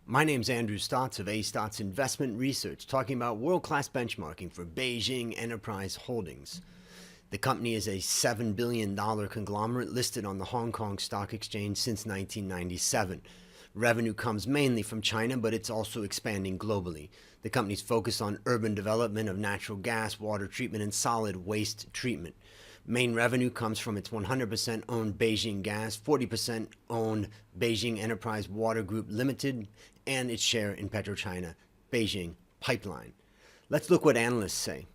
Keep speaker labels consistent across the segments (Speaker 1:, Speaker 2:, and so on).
Speaker 1: My name's Andrew Stotz of Stotz Investment Research, talking about world-class benchmarking for Beijing Enterprise Holdings. The company is a $7 billion conglomerate listed on the Hong Kong Stock Exchange since 1997. Revenue comes mainly from China, but it's also expanding globally. The company's focused on urban development of natural gas, water treatment, and solid waste treatment. Main revenue comes from its 100% owned Beijing Gas, 40% owned Beijing Enterprise Water Group Ltd, and its share in PetroChina Beijing Pipeline. Let's look what analysts say.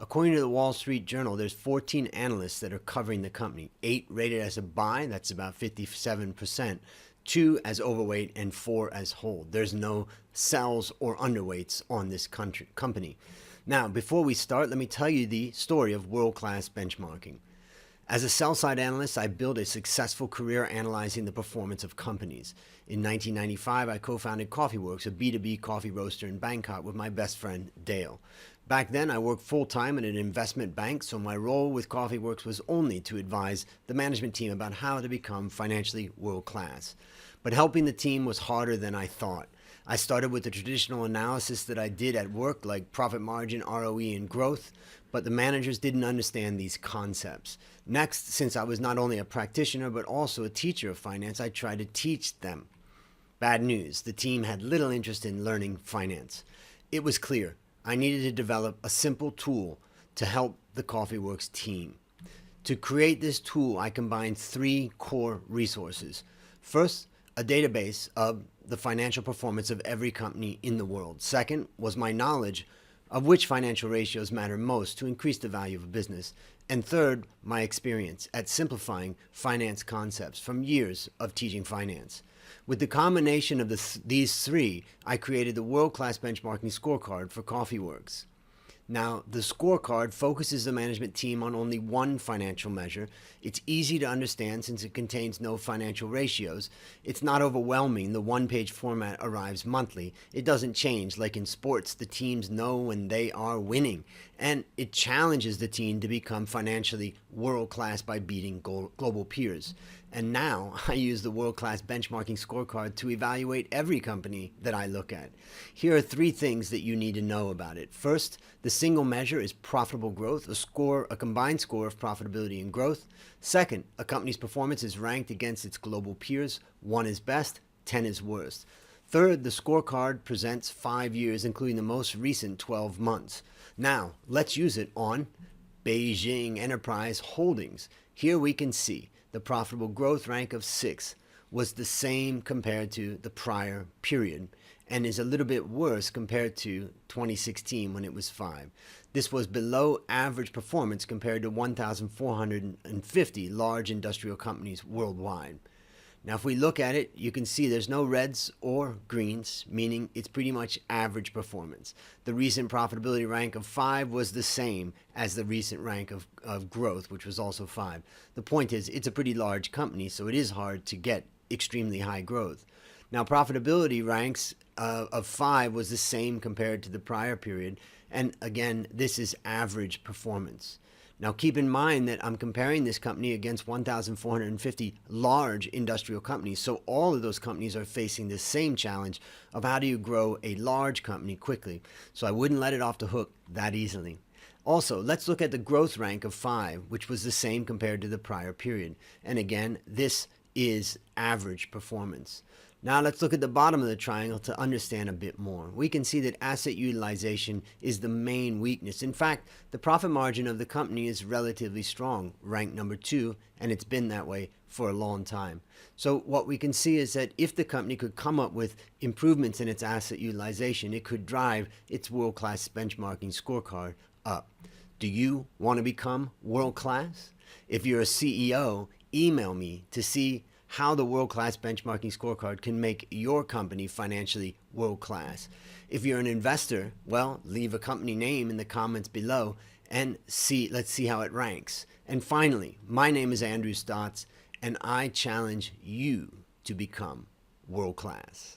Speaker 1: According to the Wall Street Journal, there's 14 analysts that are covering the company. 8 rated as a buy, that's about 57%, 2 as overweight, and 4 as hold. There's no sells or underweights on this company. Now, before we start, let me tell you the story of world-class benchmarking. As a sell-side analyst, I built a successful career analyzing the performance of companies. In 1995, I co-founded CoffeeWorks, a B2B coffee roaster in Bangkok with my best friend, Dale. Back then, I worked full-time at an investment bank, so my role with CoffeeWorks was only to advise the management team about how to become financially world-class. But helping the team was harder than I thought. I started with the traditional analysis that I did at work, like profit margin, ROE, and growth, but the managers didn't understand these concepts. Next, since I was not only a practitioner but also a teacher of finance, I tried to teach them. Bad news, the team had little interest in learning finance. It was clear I needed to develop a simple tool to help the CoffeeWorks team. To create this tool, I combined 3 core resources. First, a database of the financial performance of every company in the world. Second was my knowledge of which financial ratios matter most to increase the value of a business. And third, my experience at simplifying finance concepts from years of teaching finance. With the combination of these 3, I created the world-class benchmarking scorecard for CoffeeWorks. Now, the scorecard focuses the management team on only one financial measure. It's easy to understand since it contains no financial ratios. It's not overwhelming. The one-page format arrives monthly. It doesn't change. Like in sports, the teams know when they are winning. And it challenges the team to become financially world-class by beating global peers. And now I use the world-class benchmarking scorecard to evaluate every company that I look at. Here are 3 things that you need to know about it. First, the single measure is profitable growth, a combined score of profitability and growth. Second, a company's performance is ranked against its global peers. 1 is best, 10 is worst. Third, the scorecard presents 5 years, including the most recent 12 months. Now, let's use it on Beijing Enterprise Holdings. Here we can see the profitable growth rank of 6 was the same compared to the prior period and is a little bit worse compared to 2016 when it was 5. This was below average performance compared to 1,450 large industrial companies worldwide. Now, if we look at it, you can see there's no reds or greens, meaning it's pretty much average performance. The recent profitability rank of 5 was the same as the recent rank of growth, which was also 5. The point is, it's a pretty large company, so it is hard to get extremely high growth. Now, profitability ranks of 5 was the same compared to the prior period, and again, this is average performance. Now, keep in mind that I'm comparing this company against 1,450 large industrial companies, so all of those companies are facing the same challenge of how do you grow a large company quickly. So I wouldn't let it off the hook that easily. Also, let's look at the growth rank of 5, which was the same compared to the prior period. And again, this is average performance. Now let's look at the bottom of the triangle to understand a bit more. We can see that asset utilization is the main weakness. In fact, the profit margin of the company is relatively strong, ranked number 2, and it's been that way for a long time. So what we can see is that if the company could come up with improvements in its asset utilization, it could drive its world-class benchmarking scorecard up. Do you want to become world-class? If you're a CEO, email me to see how the world-class benchmarking scorecard can make your company financially world-class. If you're an investor, well, leave a company name in the comments below and let's see how it ranks. And finally, my name is Andrew Stotz, and I challenge you to become world-class.